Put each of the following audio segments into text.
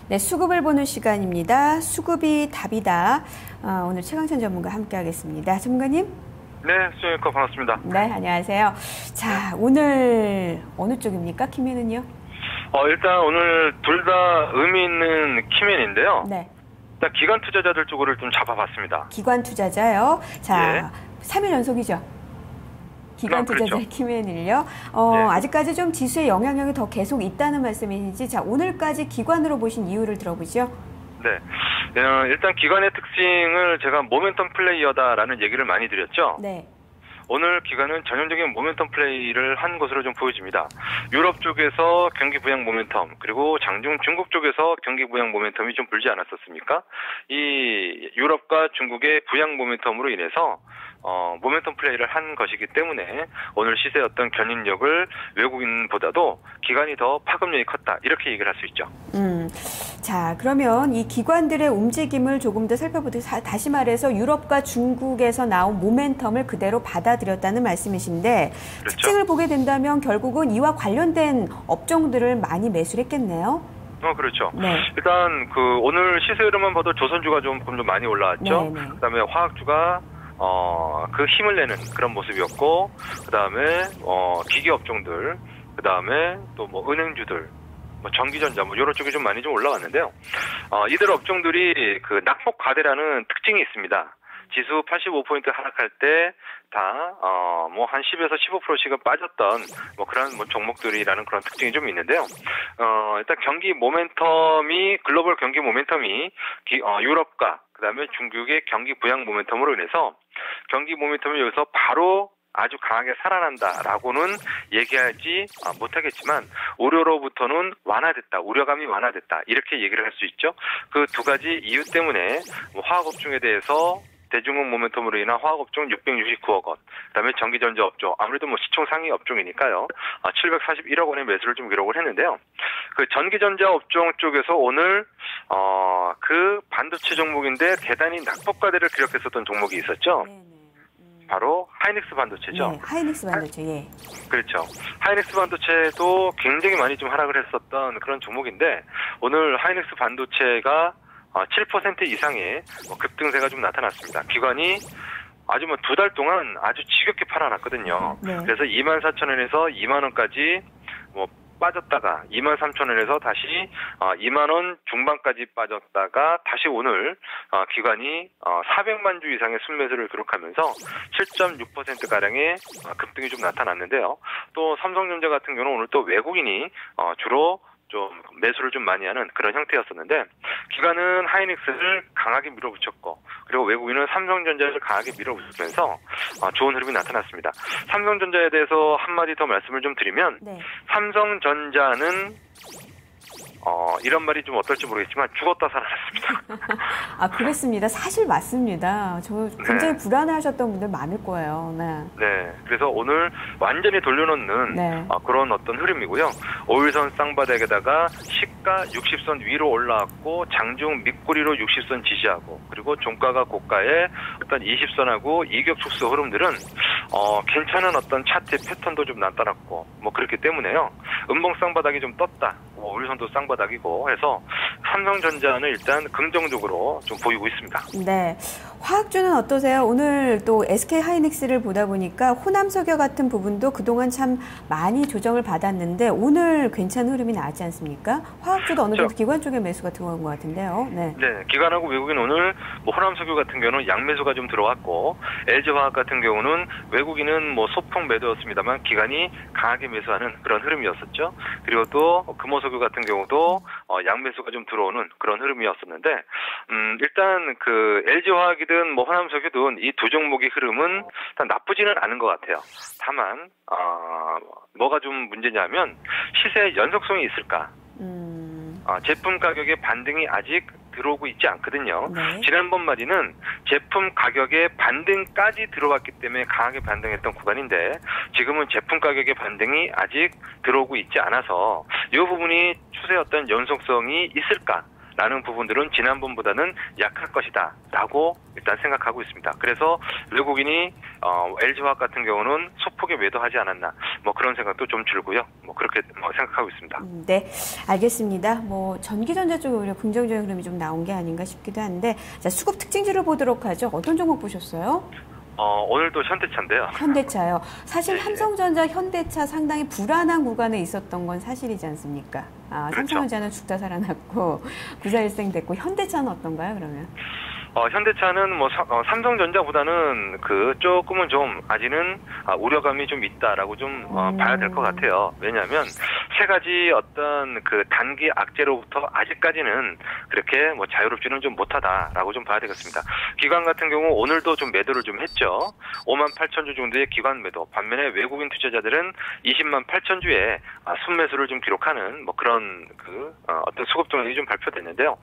네, 수급을 보는 시간입니다. 수급이 답이다. 오늘 최강찬 전문가 함께하겠습니다. 전문가님. 네, 수영이과 반갑습니다. 네, 안녕하세요. 자, 오늘 어느 쪽입니까? 키맨은요? 일단 오늘 둘 다 의미 있는 키맨인데요. 네. 일단 기관 투자자들 쪽으로 좀 잡아봤습니다. 기관 투자자요. 자, 예. 3일 연속이죠. 기관 투자자의 그렇죠. 키맨을요. 예. 아직까지 좀 지수의 영향력이 더 계속 있다는 말씀이신지, 자, 오늘까지 기관으로 보신 이유를 들어보죠. 네. 일단 기관의 특징을 제가 모멘텀 플레이어다라는 얘기를 많이 드렸죠. 네. 오늘 기관은 전형적인 모멘텀 플레이를 한 것으로 좀 보여집니다. 유럽 쪽에서 경기 부양 모멘텀, 그리고 장중 중국 쪽에서 경기 부양 모멘텀이 좀 불지 않았었습니까? 이 유럽과 중국의 부양 모멘텀으로 인해서 모멘텀 플레이를 한 것이기 때문에 오늘 시세의 어떤 견인력을 외국인보다도 기관이 더 파급력이 컸다, 이렇게 얘기를 할 수 있죠. 자, 그러면 이 기관들의 움직임을 조금 더 살펴보도록, 다시 말해서 유럽과 중국에서 나온 모멘텀을 그대로 받아들였다는 말씀이신데, 그렇죠. 특징을 보게 된다면 결국은 이와 관련된 업종들을 많이 매수를 했겠네요. 그렇죠. 네. 일단 오늘 시세 흐름만 봐도 조선주가 좀 많이 올라왔죠. 네. 그다음에 화학주가 그 힘을 내는 그런 모습이었고, 그다음에 기계 업종들, 그다음에 또 뭐 은행주들, 뭐 전기전자, 뭐 이런 쪽이 좀 많이 좀 올라왔는데요. 이들 업종들이 그 낙폭 과대라는 특징이 있습니다. 지수 85포인트 하락할 때 다 뭐 한 10에서 15%씩은 빠졌던 뭐 그런 뭐 종목들이라는 그런 특징이 좀 있는데요. 일단 경기 모멘텀이, 글로벌 경기 모멘텀이 유럽과 그다음에 중국의 경기 부양 모멘텀으로 인해서 경기 모멘텀이 여기서 바로 아주 강하게 살아난다라고는 얘기하지 못하겠지만, 우려로부터는 완화됐다, 우려감이 완화됐다, 이렇게 얘기를 할 수 있죠. 그 두 가지 이유 때문에 화학업종에 대해서 대중국 모멘텀으로 인한 화학업종 669억 원, 그다음에 전기전자 업종, 아무래도 뭐 시총 상위 업종이니까요, 741억 원의 매수를 좀 기록을 했는데요. 그 전기전자 업종 쪽에서 오늘 그 반도체 종목인데 대단히 낙폭과대를 기록했었던 종목이 있었죠. 바로 하이닉스 반도체죠. 네, 하이닉스 반도체. 예. 그렇죠. 하이닉스 반도체도 굉장히 많이 좀 하락을 했었던 그런 종목인데, 오늘 하이닉스 반도체가 7% 이상의 급등세가 좀 나타났습니다. 기관이 아주 뭐 2달 동안 아주 지겹게 팔아놨거든요. 네. 그래서 24,000원에서 2만원까지 뭐 빠졌다가 23,000원에서 다시 2만원 중반까지 빠졌다가 다시 오늘 기관이 400만 주 이상의 순매수를 기록하면서 7.6%가량의 급등이 좀 나타났는데요. 또 삼성전자 같은 경우는 오늘 또 외국인이 주로 좀 매수를 좀 많이 하는 그런 형태였었는데, 기관은 하이닉스를 강하게 밀어붙였고, 그리고 외국인은 삼성전자를 강하게 밀어붙이면서 좋은 흐름이 나타났습니다. 삼성전자에 대해서 한마디 더 말씀을 좀 드리면, 네. 삼성전자는 이런 말이 좀 어떨지 모르겠지만 죽었다 살아났습니다. 그렇습니다. 사실 맞습니다. 저 굉장히 네. 불안해하셨던 분들 많을 거예요. 네. 네, 그래서 오늘 완전히 돌려놓는 네. 그런 어떤 흐름이고요. 5일선 쌍바닥에다가 시가 60선 위로 올라왔고, 장중 밑꼬리로 60선 지지하고, 그리고 종가가 고가에 어떤 20선하고 이격 축소 흐름들은 괜찮은 어떤 차트의 패턴도 좀 나타났고, 뭐 그렇기 때문에요. 음봉 쌍바닥이 좀 떴다, 5일선도 쌍바닥이고 해서 삼성전자는 일단 긍정적으로 좀 보이고 있습니다. 네. 화학주는 어떠세요? 오늘 또 SK 하이닉스를 보다 보니까 호남석유 같은 부분도 그동안 참 많이 조정을 받았는데 오늘 괜찮은 흐름이 나왔지 않습니까? 화학주도 어느 정도 기관 쪽에 매수가 들어온 것 같은데요. 네. 네, 기관하고 외국인 오늘 뭐 호남석유 같은 경우는 양매수가 좀 들어왔고, LG화학 같은 경우는 외국인은 뭐 소폭 매도였습니다만 기관이 강하게 매수하는 그런 흐름이었었죠. 그리고 또 금호석유 같은 경우도 양매수가 좀 들어오는 그런 흐름이었었는데, 일단 그 LG화학이든 뭐 호남석유든 이 두 종목의 흐름은 일단 나쁘지는 않은 것 같아요. 다만 뭐가 좀 문제냐면 시세의 연속성이 있을까? 제품 가격의 반등이 아직 들어오고 있지 않거든요. 네. 지난번 말이는 제품 가격의 반등까지 들어왔기 때문에 강하게 반등했던 구간인데, 지금은 제품 가격의 반등이 아직 들어오고 있지 않아서 이 부분이 추세의 어떤 연속성이 있을까? 라는 부분들은 지난번보다는 약할 것이다 라고 일단 생각하고 있습니다. 그래서 외국인이 LG화학 같은 경우는 소폭의 매도하지 않았나 뭐 그런 생각도 좀 들고요. 뭐 그렇게 생각하고 있습니다. 네, 알겠습니다. 뭐 전기전자 쪽에 오히려 긍정적인 흐름이 좀 나온 게 아닌가 싶기도 한데, 자, 수급 특징주를 보도록 하죠. 어떤 종목 보셨어요? 오늘도 현대차인데요. 현대차요. 사실 네. 삼성전자, 현대차 상당히 불안한 구간에 있었던 건 사실이지 않습니까? 그렇죠. 삼성전자는 죽다 살아났고 구사일생 됐고, 현대차는 어떤가요, 그러면? 현대차는 뭐 삼성전자보다는 조금은 좀 아직은 우려감이 좀 있다라고 좀 봐야 될 것 같아요. 왜냐하면 세 가지 어떤 단기 악재로부터 아직까지는 그렇게 뭐 자유롭지는 좀 못하다라고 좀 봐야 되겠습니다. 기관 같은 경우 오늘도 좀 매도를 좀 했죠. 5만 8천 주 정도의 기관 매도. 반면에 외국인 투자자들은 20만 8천 주의 순매수를 좀 기록하는 뭐 그런 어떤 수급 동향이 좀 발표됐는데요.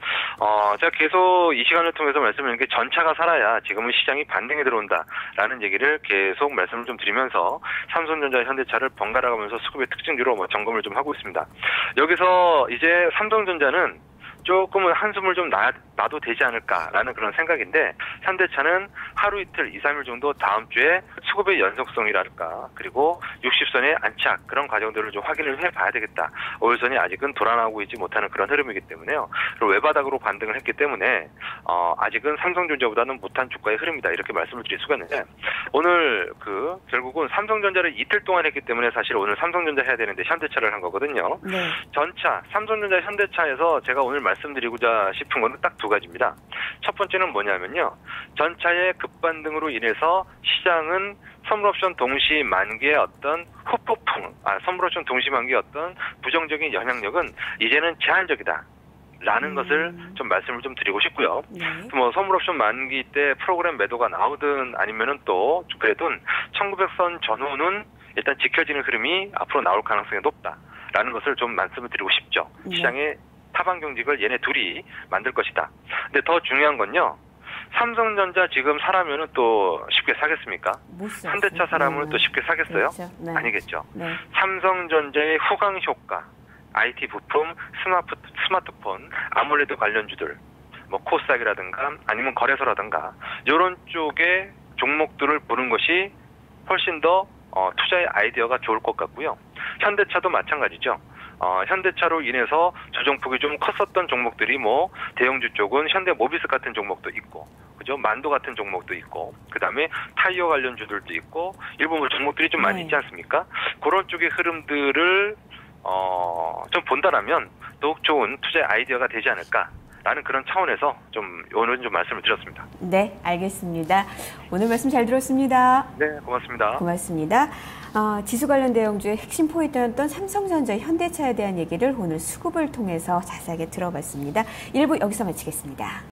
제가 계속 이 시간을 통해서 말씀드린 게 전차가 살아야 지금은 시장이 반등에 들어온다라는 얘기를 계속 말씀을 좀 드리면서 삼성전자, 현대차를 번갈아 가면서 수급의 특징주로 점검을 좀 하고 있습니다. 여기서 이제 삼성전자는 조금은 한숨을 좀 놔도 되지 않을까라는 그런 생각인데, 현대차는 하루 이틀, 2, 3일 정도 다음 주에 수급의 연속성이랄까, 그리고 60선의 안착, 그런 과정들을 좀 확인을 해봐야 되겠다. 5일선이 아직은 돌아나오고 있지 못하는 그런 흐름이기 때문에요. 그리고 외바닥으로 반등을 했기 때문에 아직은 삼성전자보다는 못한 주가의 흐름이다, 이렇게 말씀을 드릴 수가 있는데, 오늘 결국은 삼성전자를 이틀 동안 했기 때문에 사실 오늘 삼성전자 해야 되는데 현대차를 한 거거든요. 네. 전차, 삼성전자, 현대차에서 제가 오늘 말씀드리고자 싶은 건 딱 두 가지입니다. 첫 번째는 뭐냐면요. 전차의 급반등으로 인해서 시장은 선물옵션 동시 만기의 어떤 후폭풍, 선물옵션 동시 만기의 어떤 부정적인 영향력은 이제는 제한적이다 라는 것을 좀 말씀을 좀 드리고 싶고요. 네. 뭐 선물옵션 만기 때 프로그램 매도가 나오든 아니면은 또 그래도 1900선 전후는 일단 지켜지는 흐름이 앞으로 나올 가능성이 높다라는 것을 좀 말씀을 드리고 싶죠. 네. 시장의 타반 경직을 얘네 둘이 만들 것이다. 근데 더 중요한 건요. 삼성전자 지금 사라면은 또 쉽게 사겠습니까? 현대차 사라면 또 쉽게 사겠어요? 그렇죠. 네. 아니겠죠. 네. 삼성전자의 후광 효과, IT 부품, 스마트폰, 아몰레드 관련주들, 뭐 코스닥이라든가 아니면 거래소라든가 이런 쪽의 종목들을 보는 것이 훨씬 더 투자의 아이디어가 좋을 것 같고요. 현대차도 마찬가지죠. 현대차로 인해서 조정폭이 좀 컸었던 종목들이 뭐 대형주 쪽은 현대모비스 같은 종목도 있고, 그죠? 만도 같은 종목도 있고, 그 다음에 타이어 관련주들도 있고, 일부 뭐 종목들이 좀 많이 있지 않습니까? 그런 쪽의 흐름들을 좀 본다라면 더욱 좋은 투자의 아이디어가 되지 않을까라는 그런 차원에서 오늘 좀 말씀을 드렸습니다. 네, 알겠습니다. 오늘 말씀 잘 들었습니다. 네, 고맙습니다. 고맙습니다. 지수 관련 대형주의 핵심 포인트였던 삼성전자, 현대차에 대한 얘기를 오늘 수급을 통해서 자세하게 들어봤습니다. 1부 여기서 마치겠습니다.